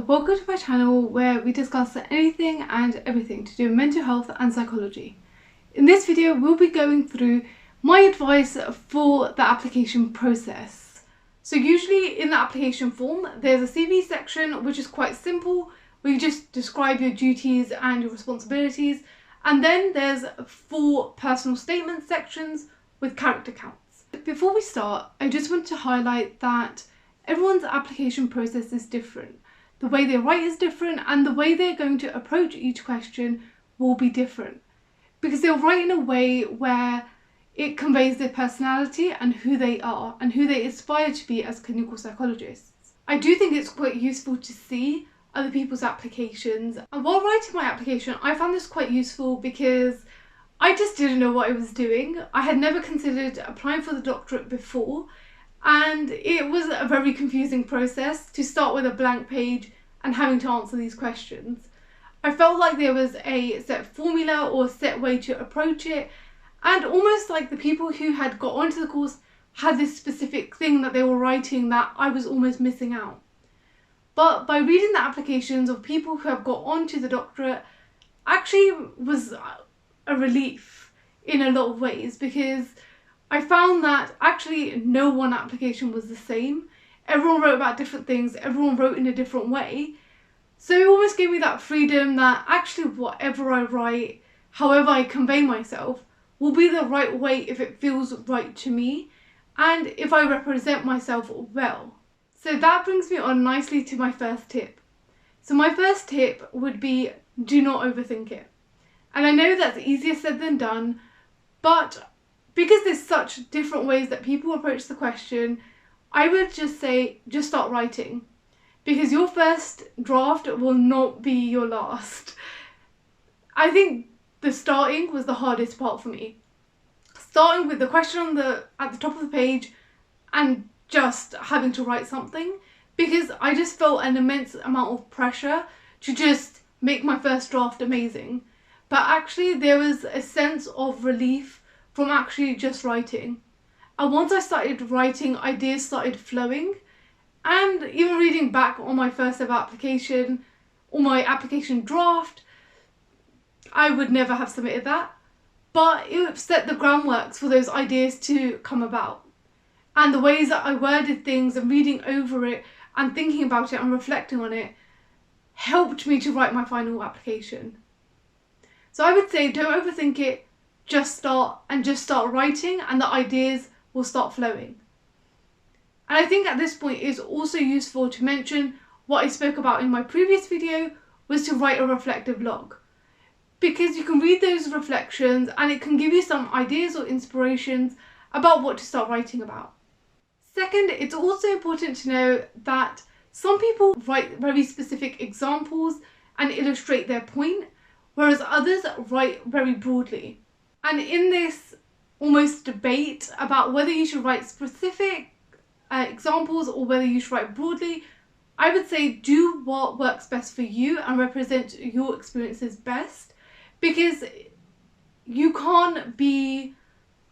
welcome to my channel where we discuss anything and everything to do with mental health and psychology. In this video we'll be going through my advice for the application process. So usually in the application form there's a CV section which is quite simple, where you just describe your duties and your responsibilities, and then there's 4 personal statement sections with character counts. Before we start, I just want to highlight that everyone's application process is different. The way they write is different, and the way they're going to approach each question will be different, because they'll write in a way where it conveys their personality and who they are and who they aspire to be as clinical psychologists. I do think it's quite useful to see other people's applications, and while writing my application I found this quite useful because I just didn't know what I was doing. I had never considered applying for the doctorate before, and it was a very confusing process to start with a blank page and having to answer these questions. I felt like there was a set formula or a set way to approach it, and almost like the people who had got onto the course had this specific thing that they were writing that I was almost missing out. But by reading the applications of people who have got onto the doctorate actually was a relief in a lot of ways, because I found that actually no one application was the same. Everyone wrote about different things, everyone wrote in a different way. So it almost gave me that freedom that actually whatever I write, however I convey myself, will be the right way if it feels right to me and if I represent myself well. So that brings me on nicely to my first tip. So my first tip would be, do not overthink it. And I know that's easier said than done, but because there's such different ways that people approach the question, I would just say, just start writing. Because your first draft will not be your last. I think the starting was the hardest part for me. Starting with the question at the top of the page and just having to write something, because I just felt an immense amount of pressure to just make my first draft amazing. But actually there was a sense of relief from actually just writing. And once I started writing, ideas started flowing. And even reading back on my first ever application, or my application draft, I would never have submitted that. But it set the groundwork for those ideas to come about. And the ways that I worded things and reading over it and thinking about it and reflecting on it helped me to write my final application. So I would say don't overthink it, just start writing, and the ideas will start flowing. And I think at this point it's also useful to mention what I spoke about in my previous video, was to write a reflective log. Because you can read those reflections and it can give you some ideas or inspirations about what to start writing about. Second, it's also important to know that some people write very specific examples and illustrate their point, whereas others write very broadly. And in this almost debate about whether you should write specific examples or whether you should write broadly, I would say do what works best for you and represent your experiences best, because you can't be,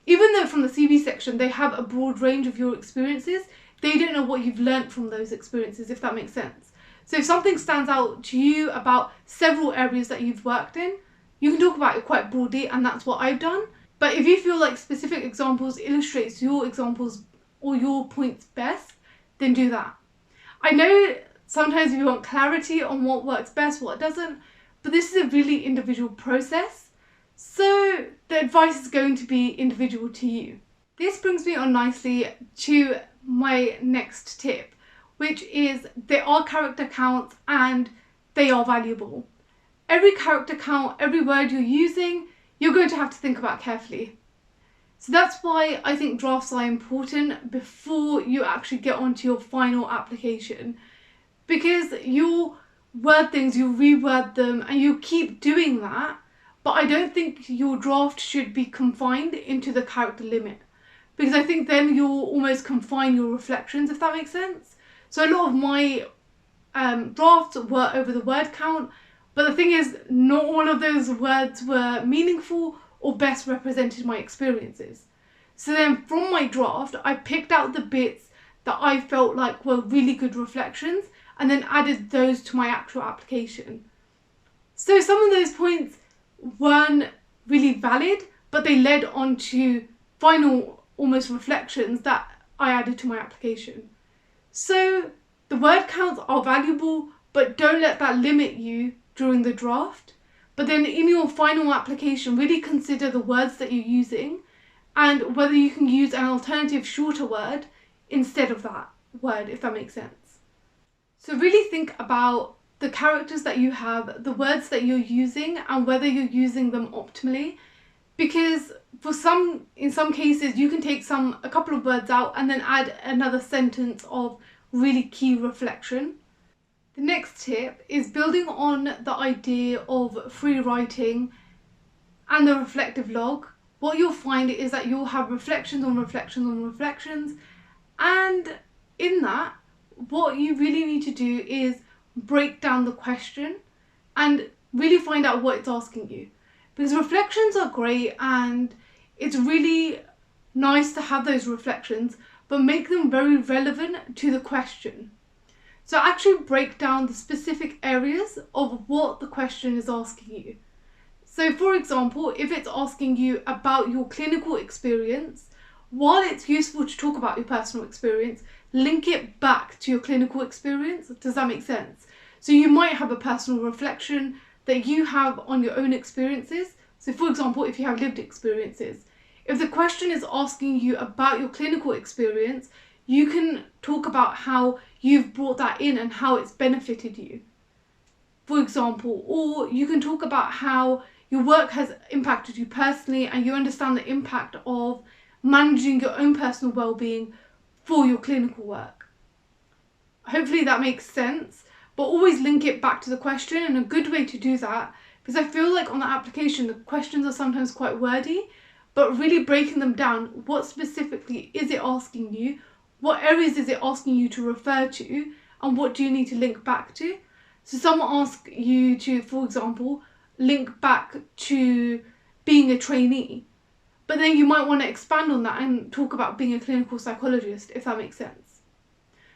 even though from the CV section they have a broad range of your experiences, they don't know what you've learnt from those experiences, if that makes sense. So if something stands out to you about several areas that you've worked in, you can talk about it quite broadly, and that's what I've done. But if you feel like specific examples illustrates your examples or your points best, then do that. I know sometimes we want clarity on what works best, what doesn't, but this is a really individual process, so the advice is going to be individual to you. This brings me on nicely to my next tip, which is there are character counts and they are valuable. Every character count, every word you're using, you're going to have to think about carefully. So that's why I think drafts are important before you actually get onto your final application, because you'll word things, you reword them, and you keep doing that, but I don't think your draft should be confined into the character limit, because I think then you'll almost confine your reflections, if that makes sense. So a lot of my drafts were over the word count, but the thing is, not all of those words were meaningful or best represented my experiences. So then from my draft, I picked out the bits that I felt like were really good reflections, and then added those to my actual application. So some of those points weren't really valid, but they led on to final almost reflections that I added to my application. So the word counts are valuable, but don't let that limit you during the draft. But then in your final application, really consider the words that you're using and whether you can use an alternative shorter word instead of that word, if that makes sense. So really think about the characters that you have, the words that you're using, and whether you're using them optimally. Because in some cases, you can take a couple of words out and then add another sentence of really key reflection. The next tip is building on the idea of free writing and the reflective log. What you'll find is that you'll have reflections on reflections on reflections, and in that, what you really need to do is break down the question and really find out what it's asking you. Because reflections are great and it's really nice to have those reflections, but make them very relevant to the question. So actually break down the specific areas of what the question is asking you. So for example, if it's asking you about your clinical experience, while it's useful to talk about your personal experience, link it back to your clinical experience. Does that make sense? So you might have a personal reflection that you have on your own experiences. So for example, if you have lived experiences, if the question is asking you about your clinical experience, you can talk about how you've brought that in and how it's benefited you, for example. Or you can talk about how your work has impacted you personally and you understand the impact of managing your own personal well-being for your clinical work. Hopefully that makes sense, but always link it back to the question. And a good way to do that, because I feel like on the application, the questions are sometimes quite wordy, but really breaking them down, what specifically is it asking you? What areas is it asking you to refer to? And what do you need to link back to? So someone asks you to, for example, link back to being a trainee, but then you might want to expand on that and talk about being a clinical psychologist, if that makes sense.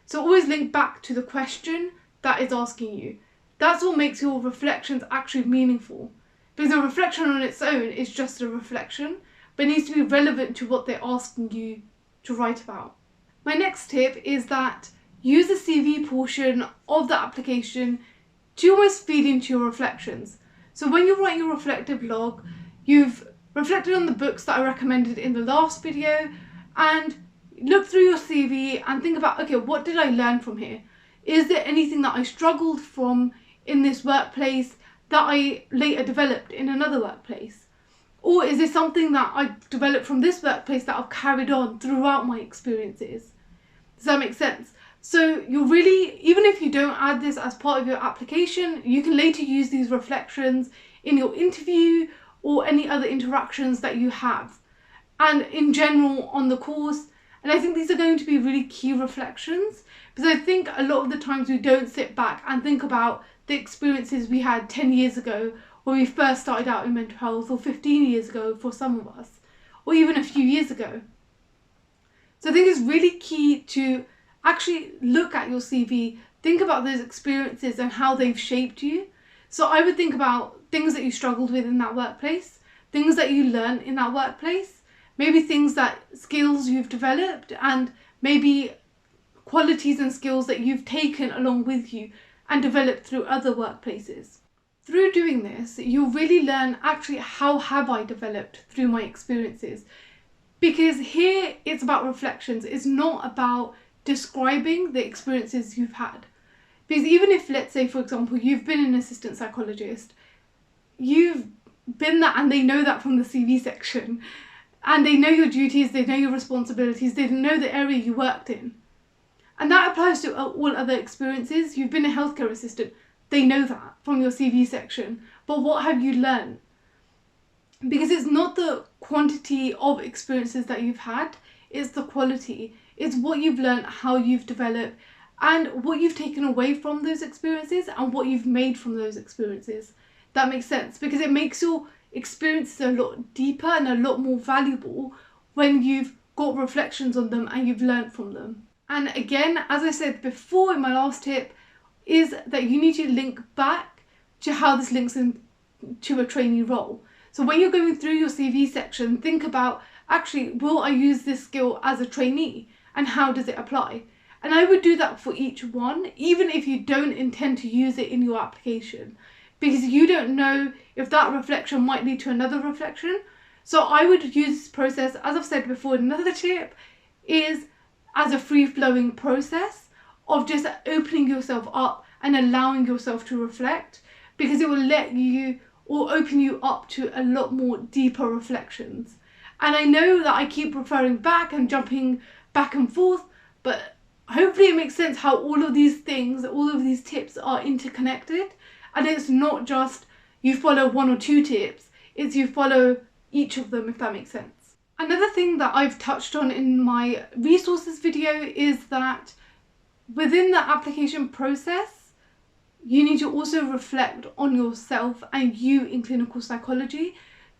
So always link back to the question that is asking you. That's what makes your reflections actually meaningful. Because a reflection on its own is just a reflection, but it needs to be relevant to what they're asking you to write about. My next tip is that use the CV portion of the application to almost feed into your reflections. So when you write your reflective log, you've reflected on the books that I recommended in the last video, and look through your CV and think about, okay, what did I learn from here? Is there anything that I struggled from in this workplace that I later developed in another workplace? Or is there something that I developed from this workplace that I've carried on throughout my experiences? Does that make sense? So you're really, even if you don't add this as part of your application, you can later use these reflections in your interview or any other interactions that you have, and in general on the course. And I think these are going to be really key reflections, because I think a lot of the times we don't sit back and think about the experiences we had 10 years ago when we first started out in mental health, or 15 years ago for some of us, or even a few years ago. So I think it's really key to actually look at your CV, think about those experiences and how they've shaped you. So I would think about things that you struggled with in that workplace, things that you learned in that workplace, maybe skills you've developed, and maybe qualities and skills that you've taken along with you and developed through other workplaces. Through doing this, you'll really learn actually how have I developed through my experiences. Because here it's about reflections, it's not about describing the experiences you've had. Because even if, let's say, for example, you've been an assistant psychologist, you've been that, and they know that from the CV section, and they know your duties, they know your responsibilities, they know the area you worked in. And that applies to all other experiences. You've been a healthcare assistant, they know that from your CV section. But what have you learned? Because it's not the quantity of experiences that you've had, it's the quality. It's what you've learned, how you've developed, and what you've taken away from those experiences and what you've made from those experiences. That makes sense, because it makes your experiences a lot deeper and a lot more valuable when you've got reflections on them and you've learned from them. And again, as I said before in my last tip, is that you need to link back to how this links into a trainee role. So when you're going through your CV section, think about, actually, will I use this skill as a trainee, and how does it apply? And I would do that for each one, even if you don't intend to use it in your application, because you don't know if that reflection might lead to another reflection. So I would use this process, as I've said before, another tip is as a free-flowing process of just opening yourself up and allowing yourself to reflect, because it will let you or open you up to a lot more deeper reflections. And I know that I keep referring back and jumping back and forth, but hopefully it makes sense how all of these things, all of these tips are interconnected, and it's not just you follow one or two tips, it's you follow each of them, if that makes sense. Another thing that I've touched on in my resources video is that within the application process, you need to also reflect on yourself and you in clinical psychology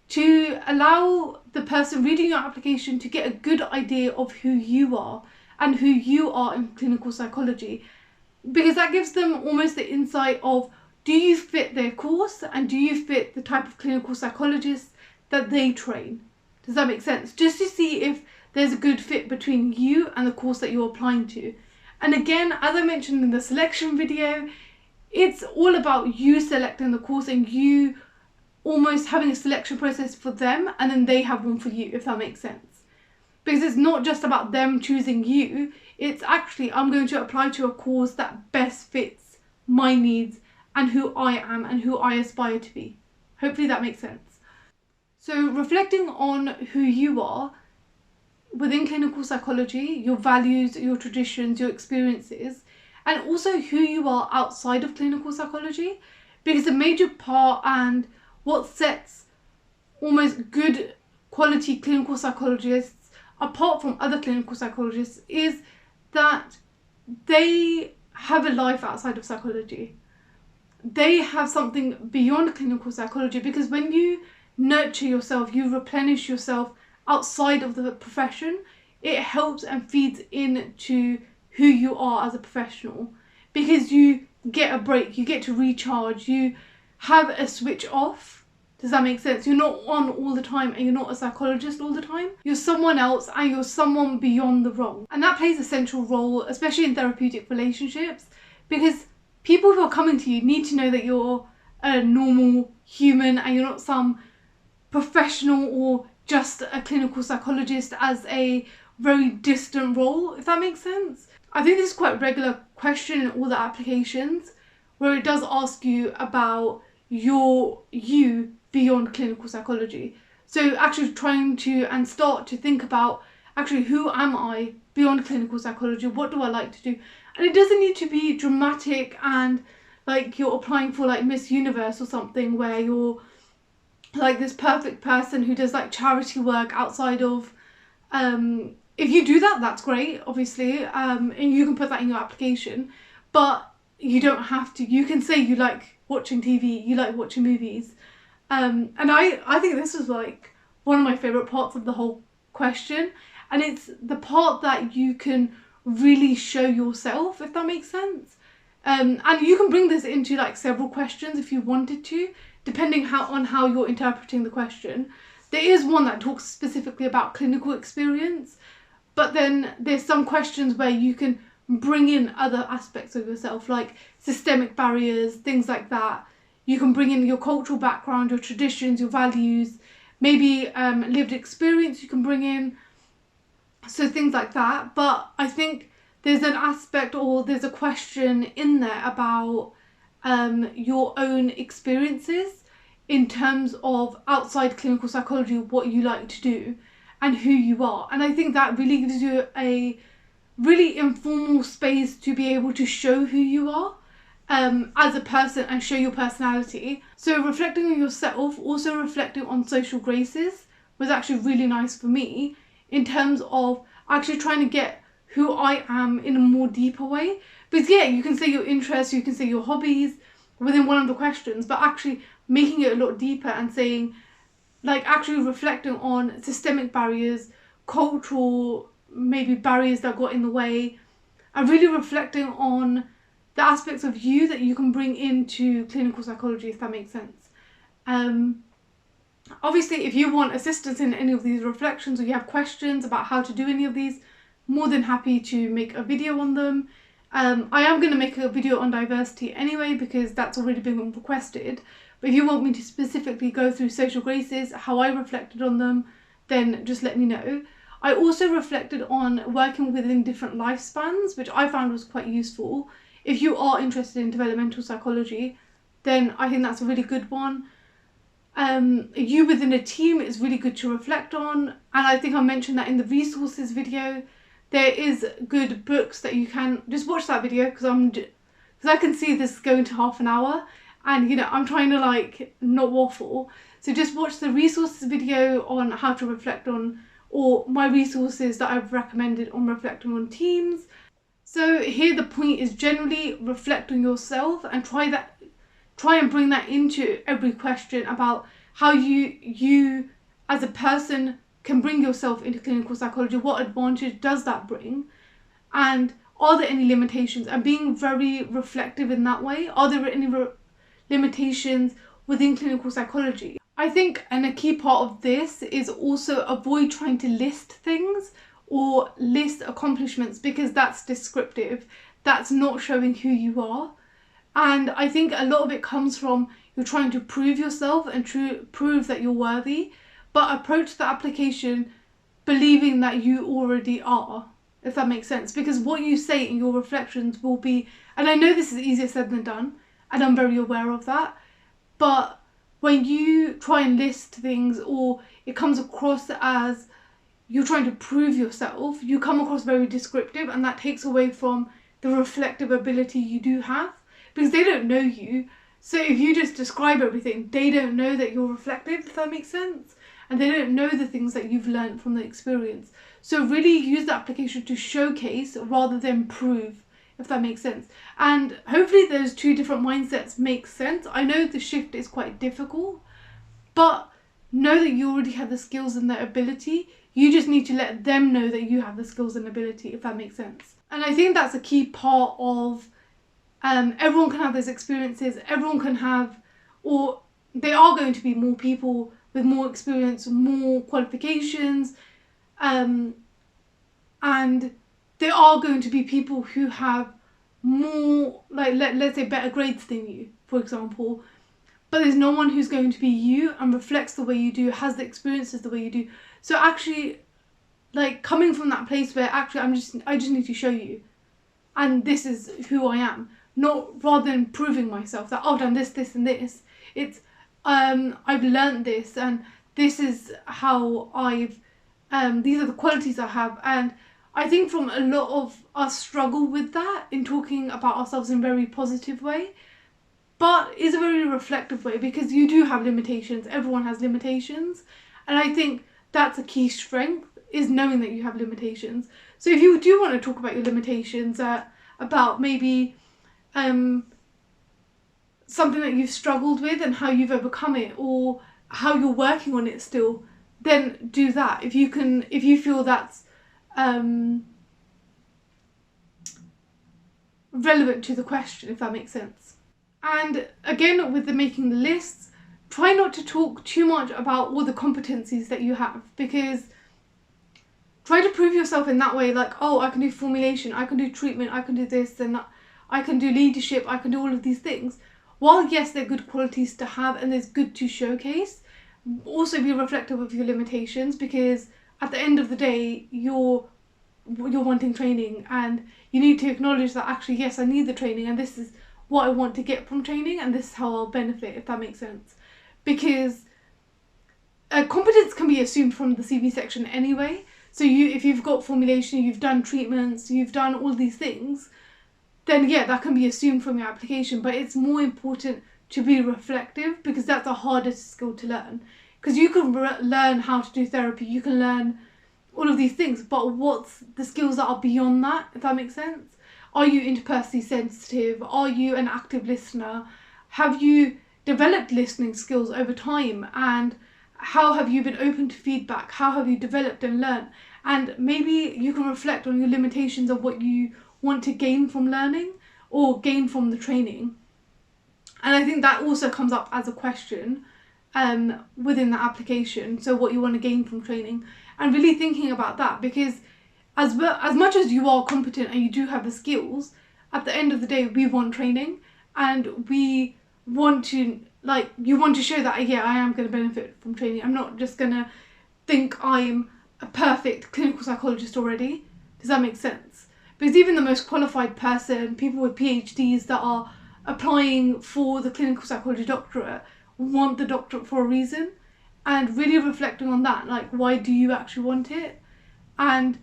to allow the person reading your application to get a good idea of who you are and who you are in clinical psychology, because that gives them almost the insight of, do you fit their course and do you fit the type of clinical psychologist that they train? Does that make sense? Just to see if there's a good fit between you and the course that you're applying to. And again, as I mentioned in the selection video, it's all about you selecting the course and you almost having a selection process for them, and then they have one for you, if that makes sense. Because it's not just about them choosing you, it's actually, I'm going to apply to a course that best fits my needs and who I am and who I aspire to be. Hopefully that makes sense. So reflecting on who you are within clinical psychology, your values, your traditions, your experiences, and also who you are outside of clinical psychology, because a major part and what sets almost good quality clinical psychologists apart from other clinical psychologists is that they have a life outside of psychology. They have something beyond clinical psychology, because when you nurture yourself, you replenish yourself outside of the profession, it helps and feeds into who you are as a professional, because you get a break, you get to recharge, you have a switch off. Does that make sense? You're not on all the time and you're not a psychologist all the time. You're someone else and you're someone beyond the role. And that plays a central role, especially in therapeutic relationships, because people who are coming to you need to know that you're a normal human and you're not some professional or just a clinical psychologist as a very distant role, if that makes sense. I think this is quite a regular question in all the applications, where it does ask you about you beyond clinical psychology. So actually trying to and start to think about, actually, who am I beyond clinical psychology? What do I like to do? And it doesn't need to be dramatic and like you're applying for like Miss Universe or something, where you're like this perfect person who does like charity work outside of, if you do that, that's great, obviously, and you can put that in your application, but you don't have to. You can say you like watching TV, you like watching movies, and I think this is like one of my favourite parts of the whole question, and it's the part that you can really show yourself, if that makes sense. And you can bring this into like several questions if you wanted to, depending on how you're interpreting the question. There is one that talks specifically about clinical experience, but then there's some questions where you can bring in other aspects of yourself, like systemic barriers, things like that. You can bring in your cultural background, your traditions, your values, maybe lived experience you can bring in, so things like that. But I think there's an aspect, or there's a question in there about your own experiences in terms of outside clinical psychology, what you like to do and who you are. And I think that really gives you a really informal space to be able to show who you are as a person and show your personality. So reflecting on yourself, also reflecting on social graces was actually really nice for me, in terms of actually trying to get who I am in a more deeper way. Because yeah, you can say your interests, you can say your hobbies within one of the questions, but actually making it a lot deeper and saying, like, actually reflecting on systemic barriers, cultural maybe barriers that got in the way, and really reflecting on the aspects of you that you can bring into clinical psychology, if that makes sense. Obviously, if you want assistance in any of these reflections, or you have questions about how to do any of these, more than happy to make a video on them. I am going to make a video on diversity anyway, because that's already been requested. But if you want me to specifically go through social graces, how I reflected on them, then just let me know. I also reflected on working within different lifespans, which I found was quite useful. If you are interested in developmental psychology, then I think that's a really good one. You within a team is really good to reflect on, and I think I mentioned that in the resources video. There is good books that you can just watch that video, because I can see this going to half an hour, and you know, I'm trying to like not waffle. So just watch the resources video on how to reflect on, or my resources that I've recommended on reflecting on teams. So here the point is generally reflect on yourself and try and bring that into every question about how you as a person can bring yourself into clinical psychology. What advantage does that bring? And are there any limitations? And being very reflective in that way. Are there any limitations within clinical psychology? I think, and a key part of this is also avoid trying to list things or list accomplishments, because that's descriptive. That's not showing who you are. And I think a lot of it comes from you're trying to prove yourself and prove that you're worthy, but approach the application believing that you already are, if that makes sense. Because what you say in your reflections will be, and I know this is easier said than done, and I'm very aware of that, but when you try and list things, or it comes across as you're trying to prove yourself, you come across very descriptive, and that takes away from the reflective ability you do have. Because they don't know you. So if you just describe everything, they don't know that you're reflective, if that makes sense. And they don't know the things that you've learned from the experience. So really use the application to showcase rather than prove, if that makes sense. And hopefully those two different mindsets make sense. I know the shift is quite difficult, but know that you already have the skills and the ability. You just need to let them know that you have the skills and ability, if that makes sense. And I think that's a key part of everyone can have those experiences, everyone can have, or there are going to be more people with more experience, more qualifications, and there are going to be people who have more, like let's say better grades than you, for example, but there's no one who's going to be you and reflects the way you do, has the experiences the way you do. So actually, like coming from that place where actually I just need to show you, and this is who I am. Not rather than proving myself that I've done this, this and this. It's I've learned this, and this is how these are the qualities I have. And I think from a lot of us struggle with that in talking about ourselves in a very positive way, but it's a very reflective way, because you do have limitations. Everyone has limitations, and I think that's a key strength, is knowing that you have limitations. So if you do want to talk about your limitations, about maybe something that you've struggled with and how you've overcome it, or how you're working on it still, then do that. If you feel that's relevant to the question, if that makes sense. And again, with the making the lists, try not to talk too much about all the competencies that you have, because try to prove yourself in that way, like, oh, I can do formulation, I can do treatment, I can do this, and I can do leadership, I can do all of these things. While yes, they're good qualities to have and it's good to showcase, also be reflective of your limitations, because at the end of the day, you're wanting training, and you need to acknowledge that actually, yes, I need the training, and this is what I want to get from training, and this is how I'll benefit, if that makes sense. Because competence can be assumed from the CV section anyway. So if you've got formulation, you've done treatments, you've done all these things, then yeah, that can be assumed from your application. But it's more important to be reflective, because that's a harder skill to learn. Because you can learn how to do therapy, you can learn all of these things, but what's the skills that are beyond that, if that makes sense? Are you interpersonally sensitive? Are you an active listener? Have you developed listening skills over time? And how have you been open to feedback? How have you developed and learned? And maybe you can reflect on your limitations of what you want to gain from learning, or gain from the training. And I think that also comes up as a question within the application. So what you want to gain from training, and really thinking about that, because as much as you are competent and you do have the skills, at the end of the day, we want training, and we want to, like, you want to show that, yeah, I am going to benefit from training. I'm not just going to think I'm a perfect clinical psychologist already. Does that make sense? Because even the most qualified person, people with PhDs that are applying for the clinical psychology doctorate, want the doctorate for a reason, and really reflecting on that, like, why do you actually want it? And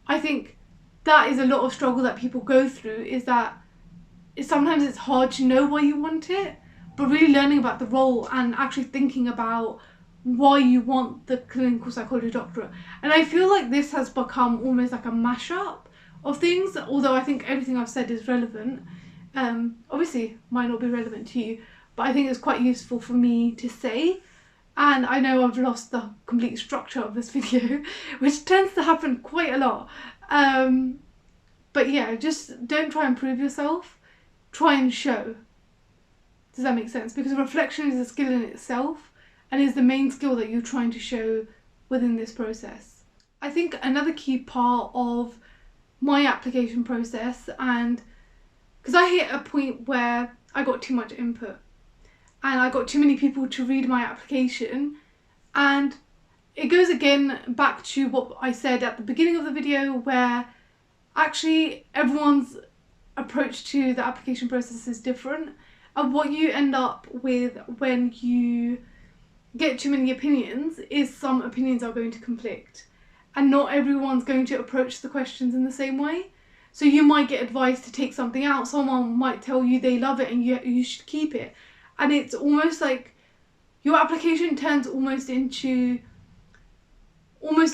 I think that is a lot of struggle that people go through, is that sometimes it's hard to know why you want it, but really learning about the role and actually thinking about why you want the clinical psychology doctorate. And I feel like this has become almost like a mashup of things, although I think everything I've said is relevant. Obviously might not be relevant to you, but I think it's quite useful for me to say. And I know I've lost the complete structure of this video, which tends to happen quite a lot. But yeah, just don't try and prove yourself, try and show. Does that make sense? Because reflection is a skill in itself, and is the main skill that you're trying to show within this process. I think another key part of my application process, and because I hit a point where I got too much input and I got too many people to read my application, and it goes again back to what I said at the beginning of the video, where actually everyone's approach to the application process is different, and what you end up with when you get too many opinions is some opinions are going to conflict, and not everyone's going to approach the questions in the same way. So you might get advice to take something out, someone might tell you they love it and you should keep it, and it's almost like your application turns almost into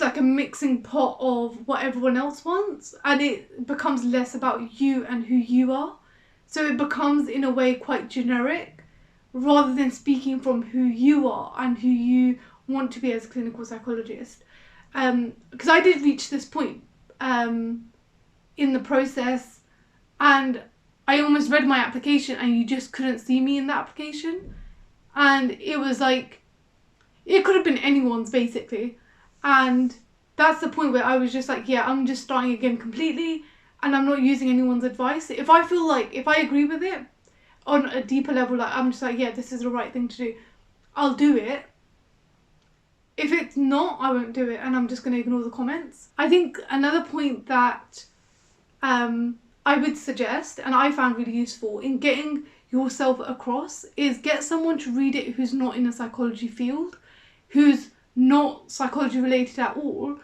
like a mixing pot of what everyone else wants, and it becomes less about you and who you are. So it becomes in a way quite generic, rather than speaking from who you are and who you want to be as a clinical psychologist. Because I did reach this point in the process, and I almost read my application and you just couldn't see me in the application, and it was like, it could have been anyone's basically. And that's the point where I was just like, yeah, I'm just starting again completely, and I'm not using anyone's advice. If I feel like, if I agree with it on a deeper level, like I'm just like, yeah, this is the right thing to do, I'll do it. If it's not, I won't do it, and I'm just going to ignore the comments. I think another point that I would suggest, and I found really useful in getting yourself across, is get someone to read it who's not in a psychology field, who's not psychology related at all,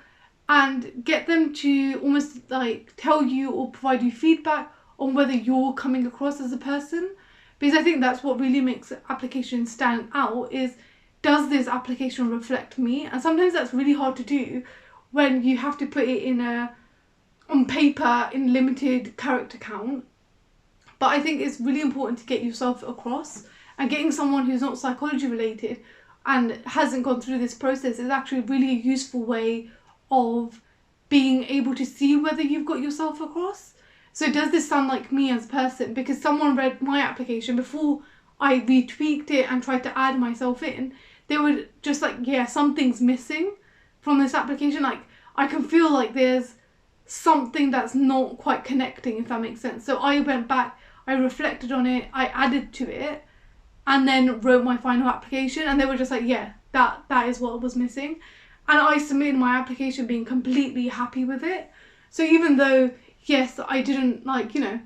and get them to almost like tell you or provide you feedback on whether you're coming across as a person. Because I think that's what really makes applications stand out, is does this application reflect me? And sometimes that's really hard to do when you have to put it in on paper in limited character count. But I think it's really important to get yourself across, and getting someone who's not psychology related and hasn't gone through this process is actually really a useful way of being able to see whether you've got yourself across. So does this sound like me as a person? Because someone read my application before I retweaked it and tried to add myself in, they were just like, yeah, something's missing from this application. Like, I can feel like there's something that's not quite connecting, if that makes sense. So I went back, I reflected on it, I added to it, and then wrote my final application, and they were just like, yeah, that is what was missing. And I submitted my application being completely happy with it. So even though, yes, I didn't, like, you know,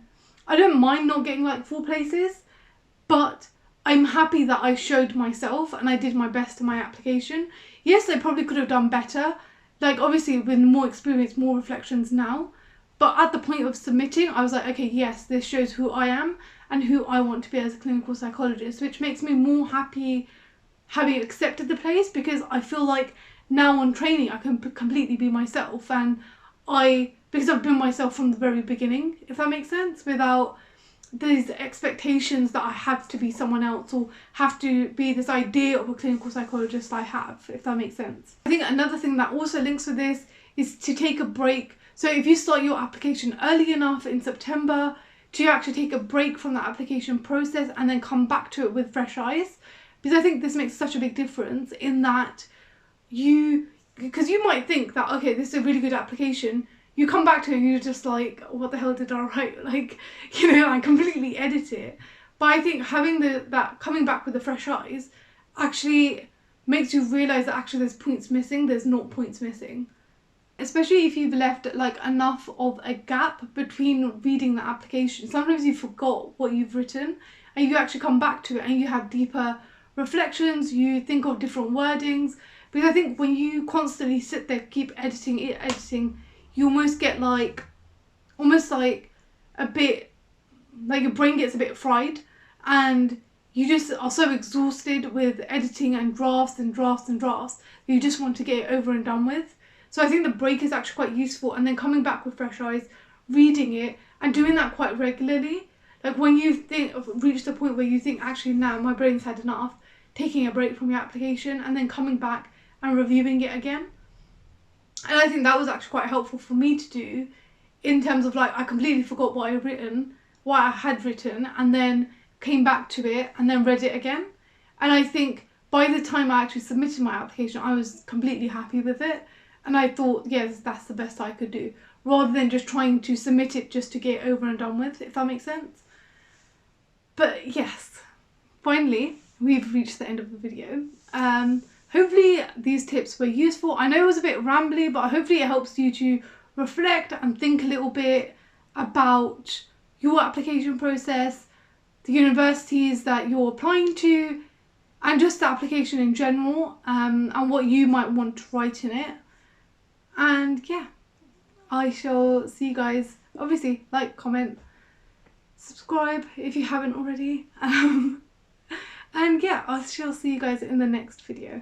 I don't mind not getting like 4 places, but I'm happy that I showed myself and I did my best in my application. Yes, I probably could have done better, like obviously with more experience, more reflections now, but at the point of submitting, I was like, okay, yes, this shows who I am and who I want to be as a clinical psychologist, which makes me more happy having accepted the place, because I feel like now on training I can completely be myself, and because I've been myself from the very beginning, if that makes sense, without these expectations that I have to be someone else or have to be this idea of a clinical psychologist I have, if that makes sense. I think another thing that also links with this is to take a break. So if you start your application early enough in September, to actually take a break from the application process and then come back to it with fresh eyes. Because I think this makes such a big difference in that because you might think that, okay, this is a really good application, you come back to it and you're just like, what the hell did I write? Like, you know, I completely edit it. But I think having that coming back with the fresh eyes actually makes you realise that actually there's points missing, there's not points missing. Especially if you've left like enough of a gap between reading the application. Sometimes you forgot what you've written and you actually come back to it and you have deeper reflections, you think of different wordings. Because I think when you constantly sit there, keep editing, you almost get like, a bit, like your brain gets a bit fried and you just are so exhausted with editing and drafts that you just want to get it over and done with. So I think the break is actually quite useful, and then coming back with fresh eyes, reading it and doing that quite regularly. Like when you reach the point where you think, actually now my brain's had enough, taking a break from your application and then coming back and reviewing it again. And I think that was actually quite helpful for me to do, in terms of like, I completely forgot what I had written, and then came back to it and then read it again. And I think by the time I actually submitted my application, I was completely happy with it. And I thought, yes, that's the best I could do, rather than just trying to submit it just to get it over and done with, if that makes sense. But yes, finally, we've reached the end of the video. Hopefully these tips were useful. I know it was a bit rambly, but hopefully it helps you to reflect and think a little bit about your application process, the universities that you're applying to, and just the application in general, and what you might want to write in it. And yeah, I shall see you guys. Obviously, like, comment, subscribe if you haven't already. And yeah, I shall see you guys in the next video.